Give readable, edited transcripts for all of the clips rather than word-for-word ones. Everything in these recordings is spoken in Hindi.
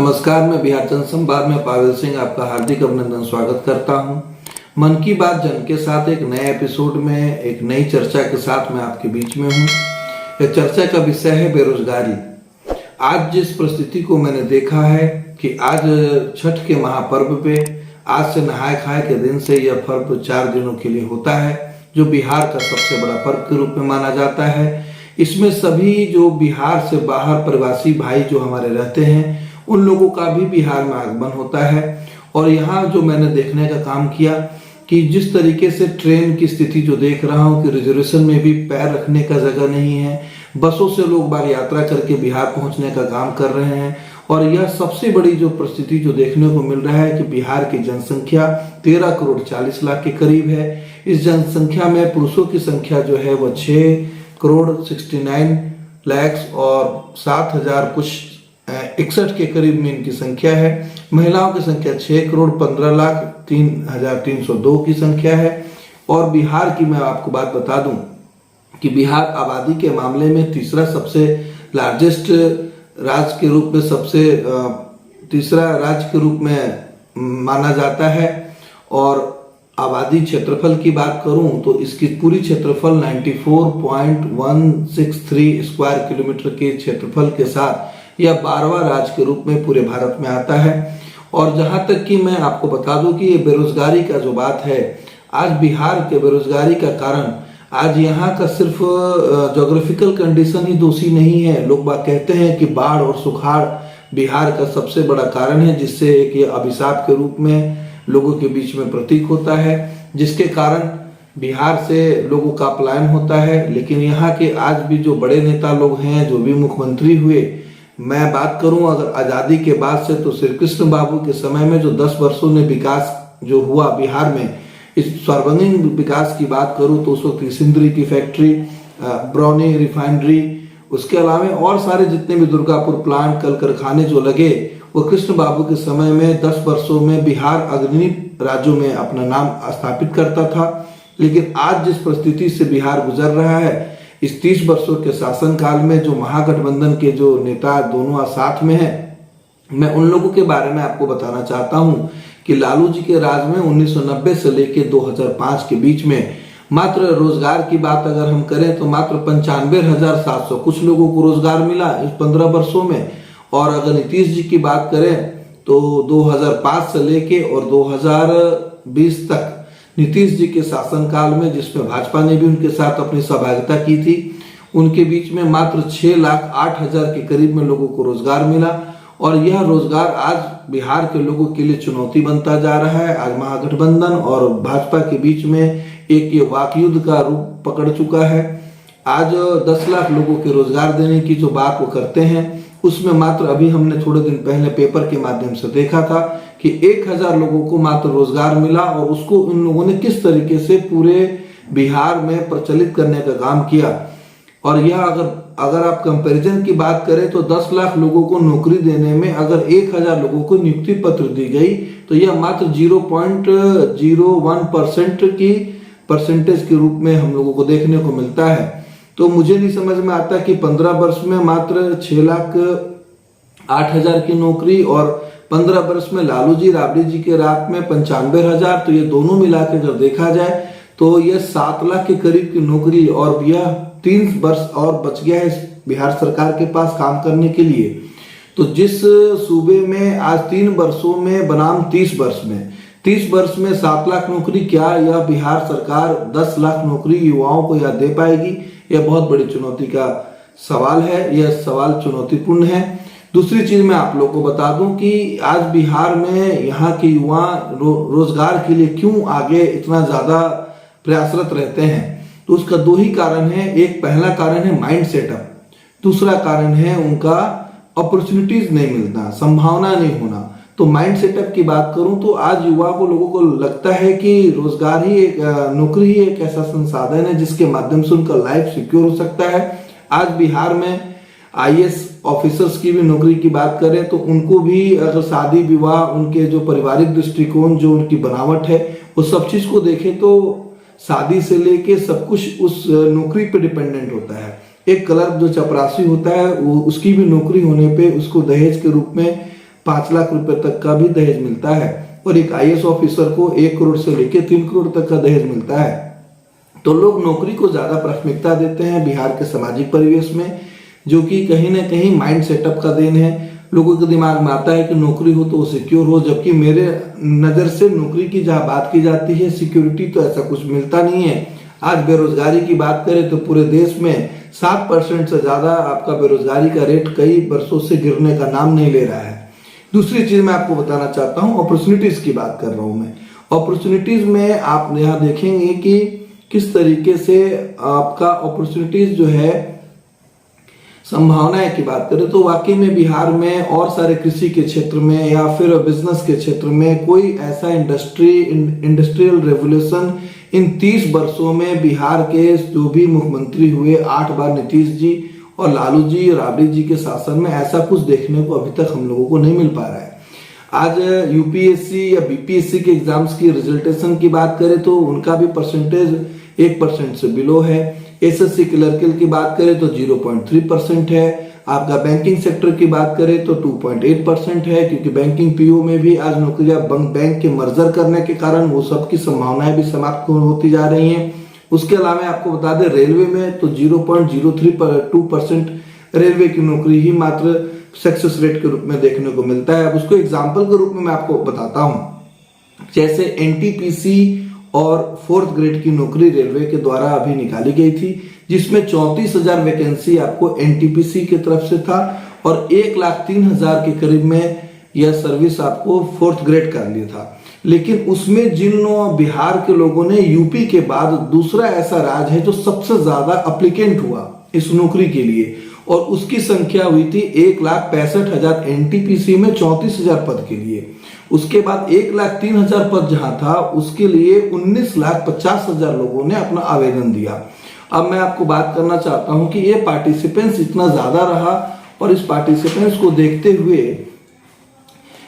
नमस्कार, मैं बिहार जनसंवाद में पावेल सिंह आपका हार्दिक अभिनंदन स्वागत करता हूं। मन की बात जन के साथ एक नए एपिसोड में एक नई चर्चा के साथ मैं आपके बीच में हूं। यह चर्चा का विषय है बेरोजगारी। आज जिस परिस्थिति को मैंने देखा है कि आज छठ के महापर्व पे आज से नहाय खाए के दिन से यह पर्व 4 दिनों के लिए होता है, जो बिहार का सबसे बड़ा पर्व के रूप में माना जाता है। इसमें सभी जो बिहार से बाहर प्रवासी भाई जो हमारे रहते हैं उन लोगों का भी बिहार में आगमन होता है। और यहाँ जो मैंने देखने का काम किया कि जिस तरीके से ट्रेन की स्थिति जो देख रहा हूँ कि रिजर्वेशन में भी पैर रखने का जगह नहीं है, बसों से लोग बार यात्रा करके बिहार पहुँचने का काम कर रहे हैं। और यह सबसे बड़ी जो परिस्थिति जो देखने को मिल रहा है कि बिहार की जनसंख्या 13 करोड़ 40 लाख के करीब है। इस जनसंख्या में पुरुषों की संख्या जो है वह 6 करोड़ 69 लाख और 7,000 कुछ 61 के करीब में इनकी संख्या है। महिलाओं की संख्या 6 करोड़ 15 लाख 3,302 की संख्या है। और बिहार की मैं आपको बात बता दूं कि बिहार आबादी के मामले में तीसरा सबसे लार्जेस्ट राज्य के रूप में तीसरा राज्य के रूप में माना जाता है। और आबादी क्षेत्रफल की बात करूं तो इसकी पूरी क्षेत्रफल 94.163 स्क्वायर किलोमीटर के क्षेत्रफल के साथ यह 12वां राज्य के रूप में पूरे भारत में आता है। और जहां तक कि मैं आपको बता दूं कि ये बेरोजगारी का जो बात है, आज बिहार के बेरोजगारी का कारण आज यहाँ का सिर्फ ज्योग्राफिकल कंडीशन ही दोषी नहीं है। लोग बात कहते हैं कि बाढ़ और सुखाड़ बिहार का सबसे बड़ा कारण है, जिससे एक ये अभिशाप के रूप में लोगों के बीच में प्रतीक होता है, जिसके कारण बिहार से लोगों का पलायन होता है। लेकिन यहाँ के आज भी जो बड़े नेता लोग हैं, जो भी मुख्यमंत्री हुए, मैं बात करूं अगर आज़ादी के बाद से तो श्री कृष्ण बाबू के समय में जो 10 वर्षों ने विकास जो हुआ बिहार में, इस सर्वांगीण विकास की बात करूं तो उस वक्त सिंदरी की फैक्ट्री, ब्रौनी रिफाइनरी, उसके अलावा और सारे जितने भी दुर्गापुर प्लांट कल कारखाने जो लगे वो कृष्ण बाबू के समय में 10 वर्षों में बिहार अग्रणी राज्यों में अपना नाम स्थापित करता था। लेकिन आज जिस परिस्थिति से बिहार गुजर रहा है, इस 30 वर्षों के शासनकाल में जो महागठबंधन के जो नेता दोनों साथ में हैं, मैं उन लोगों के बारे में आपको बताना चाहता हूं कि लालू जी के राज में 1990 से लेकर 2005 के बीच में मात्र रोजगार की बात अगर हम करें तो मात्र 95,700 कुछ लोगों को रोजगार मिला इस 15 वर्षों में। और अगर नीतीश जी की बात करें तो 2005 से लेके और 2020 तक नीतीश जी के शासनकाल में, जिसमें भाजपा ने भी उनके साथ अपनी सहभागिता की थी, उनके बीच में मात्र 6,08,000 के करीब में लोगों को रोजगार मिला। और यह रोजगार आज बिहार के लोगों के लिए चुनौती बनता जा रहा है। आज महागठबंधन और भाजपा के बीच में एक ये वाकयुद्ध का रूप पकड़ चुका है। आज 10 लाख लोगों के रोजगार देने की जो बात वो करते हैं, उसमें मात्र अभी हमने थोड़े दिन पहले पेपर के माध्यम से देखा था कि 1,000 लोगों को मात्र रोजगार मिला। और उसको उन लोगों ने किस तरीके से पूरे बिहार में प्रचलित करने का काम किया। और यह अगर आप कंपैरिजन की बात करें तो 10 लाख लोगों को नौकरी देने में अगर 1,000 लोगों को नियुक्ति पत्र दी गई तो यह मात्र 0.01% की परसेंटेज के रूप में हम लोगों को देखने को मिलता है। तो मुझे नहीं समझ में आता कि 15 वर्ष में मात्र 6,08,000 की नौकरी और 15 वर्ष में लालू जी राबड़ी जी के रात में 95,000, तो ये दोनों मिला के अगर देखा जाए तो यह 7 लाख के करीब की नौकरी। और यह 3 वर्ष और बच गया है इस बिहार सरकार के पास काम करने के लिए। तो जिस सूबे में आज 3 वर्षों में बनाम 30 वर्ष में 7 लाख नौकरी, क्या यह बिहार सरकार 10 लाख नौकरी युवाओं को यह दे पाएगी? यह बहुत बड़ी चुनौती का सवाल है। यह सवाल चुनौतीपूर्ण है। दूसरी चीज मैं आप लोगों को बता दूं कि आज बिहार में यहाँ के युवा रोजगार के लिए क्यों आगे इतना ज्यादा प्रयासरत रहते हैं, तो उसका 2 ही कारण है। एक पहला कारण है माइंड सेटअप, दूसरा कारण है उनका अपॉर्चुनिटीज नहीं मिलना, संभावना नहीं होना। तो माइंड सेटअप की बात करूं तो आज युवा को लोगों को लगता है कि रोजगार ही नौकरी ही एक ऐसा संसाधन है जिसके माध्यम से उनका लाइफ सिक्योर हो सकता है। आज बिहार में IAS ऑफिसर्स की भी नौकरी की बात करें तो उनको भी अगर शादी विवाह, उनके जो पारिवारिक दृष्टिकोण, जो उनकी बनावट है, वो सब चीज को देखें तो शादी से लेके सब कुछ उस नौकरी पे डिपेंडेंट होता है। एक क्लर्क जो चपरासी होता है वो उसकी भी नौकरी होने पे उसको दहेज के रूप में 5 लाख रुपए तक का भी दहेज मिलता है और एक IAS ऑफिसर को 1 करोड़ से लेकर 3 करोड़ तक का दहेज मिलता है। तो लोग नौकरी को ज्यादा प्राथमिकता देते हैं बिहार के सामाजिक परिवेश में, जो कि कहीं ना कहीं माइंड सेटअप का देन है। लोगों के दिमाग में आता है कि नौकरी हो तो वो सिक्योर हो, जबकि मेरे नजर से नौकरी की जहां बात की जाती है सिक्योरिटी तो ऐसा कुछ मिलता नहीं है। आज बेरोजगारी की बात करें तो पूरे देश में 7% से ज्यादा आपका बेरोजगारी का रेट कई वर्षों से गिरने का नाम नहीं ले रहा है। दूसरी चीज मैं आपको बताना चाहता हूं, अपॉर्चुनिटीज की बात कर रहा हूं मैं। अपॉर्चुनिटीज में आप यहाँ देखेंगे कि किस तरीके से आपका अपॉर्चुनिटीज जो है, संभावनाएं की बात करें तो वाकई में बिहार में और सारे कृषि के क्षेत्र में या फिर बिजनेस के क्षेत्र में कोई ऐसा इंडस्ट्रियल रेवोल्यूशन इन 30 वर्षों में बिहार के जो भी मुख्यमंत्री हुए 8 बार नीतीश जी और लालू जी और राबड़ी जी के शासन में, ऐसा कुछ देखने को अभी तक हम लोगों को नहीं मिल पा रहा है। आज यूपीएससी या बीपीएससी के एग्जाम्स की रिजल्टेशन की बात करें तो उनका भी परसेंटेज 1% से बिलो है। एसएससी क्लर्कल की बात करें तो 0.3% है। आपका बैंकिंग सेक्टर की बात करें तो 2.8% है, क्योंकि बैंकिंग पीओ में भी आज नौकरियां बैंक के मर्जर करने के कारण वो सब की संभावनाएं भी समाप्त होती जा रही हैं। उसके अलावा आपको बता दें रेलवे में तो 0.02% रेलवे की नौकरी ही मात्र सक्सेस रेट के रूप में देखने को मिलता है। अब उसको एग्जाम्पल के रूप में मैं आपको बताता हूं, जैसे एनटीपीसी और 4th ग्रेड की नौकरी रेलवे के द्वारा अभी निकाली गई थी, जिसमें 34,000 वैकेंसी आपको एनटीपीसी की तरफ से था और 1,03,000 के करीब में यह सर्विस आपको 4th ग्रेड कर लिया था। लेकिन उसमें जिन बिहार के लोगों ने, यूपी के बाद दूसरा ऐसा राज्य है जो सबसे ज्यादा अप्लीकेंट हुआ इस नौकरी के लिए, और उसकी संख्या हुई थी 1,65,000 एनटीपीसी में 34,000 पद के लिए। उसके बाद 1,03,000 पद जहां था उसके लिए 19,50,000 लोगों ने अपना आवेदन दिया। अब मैं आपको बात करना चाहता हूं कि ये पार्टिसिपेंट्स इतना ज्यादा रहा, और इस पार्टिसिपेंट्स को देखते हुए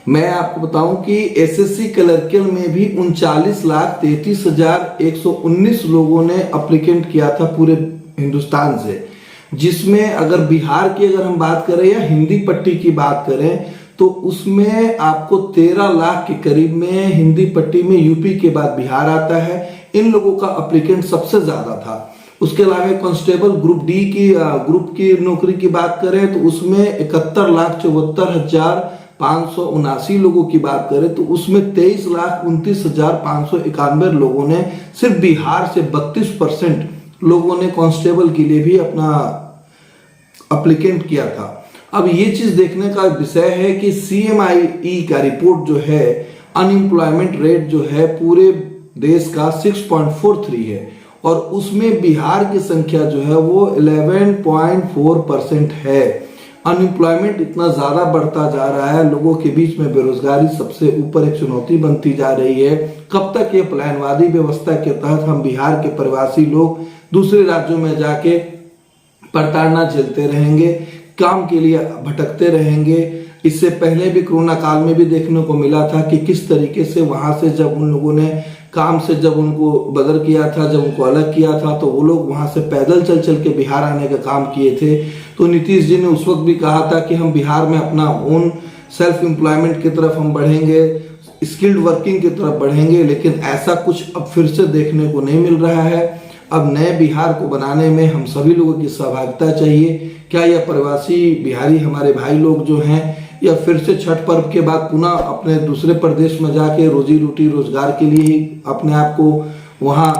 मैं आपको बताऊं कि एसएससी क्लर्कल में भी 39,33,119 लोगों ने अप्लीकेंट किया था पूरे हिंदुस्तान से, जिसमें अगर बिहार की अगर हम बात करें या हिंदी पट्टी की बात करें तो उसमें आपको 13 लाख के करीब में हिंदी पट्टी में यूपी के बाद बिहार आता है। इन लोगों का अप्लीकेंट सबसे ज्यादा था। उसके अलावा कांस्टेबल ग्रुप डी की ग्रुप की नौकरी की बात करें तो उसमें 71,74,579 लोगों की बात करें तो उसमें 23,29,591 लोगों ने, सिर्फ बिहार से 32% लोगों ने कांस्टेबल के लिए भी अपना अप्लीकेंट किया था। अब ये चीज देखने का विषय है कि CMIE का रिपोर्ट जो है, अनएम्प्लॉयमेंट रेट जो है पूरे देश का 6.43 है और उसमें बिहार की संख्या जो है वो 11.4% है। अनएम्प्लॉयमेंट इतना ज्यादा बढ़ता जा रहा है, लोगों के बीच में बेरोजगारी सबसे ऊपर एक चुनौती बनती जा रही है। कब तक ये प्लानवादी व्यवस्था के तहत हम बिहार के प्रवासी लोग दूसरे राज्यों में जाके प्रताड़ना झेलते रहेंगे, काम के लिए भटकते रहेंगे। इससे पहले भी कोरोना काल में भी देखने को मिला था कि किस तरीके से वहां से जब उन लोगों ने काम से जब उनको बदर किया था, जब उनको अलग किया था, तो वो लोग वहां से पैदल चल चल के बिहार आने का काम किए थे। तो नीतीश जी ने उस वक्त भी कहा था कि हम बिहार में अपना ओन सेल्फ एम्प्लॉयमेंट की तरफ हम बढ़ेंगे, स्किल्ड वर्किंग की तरफ बढ़ेंगे, लेकिन ऐसा कुछ अब फिर से देखने को नहीं मिल रहा है। अब नए बिहार को बनाने में हम सभी लोगों की सहभागिता चाहिए। क्या यह प्रवासी बिहारी हमारे भाई लोग जो हैं, या फिर से छठ पर्व के बाद पुनः अपने दूसरे प्रदेश में जाके रोजी रोटी रोजगार के लिए ही अपने आप को वहां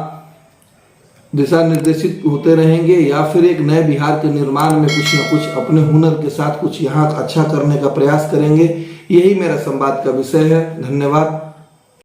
दिशा निर्देशित होते रहेंगे, या फिर एक नए बिहार के निर्माण में कुछ न कुछ अपने हुनर के साथ कुछ यहाँ अच्छा करने का प्रयास करेंगे। यही मेरा संवाद का विषय है। धन्यवाद।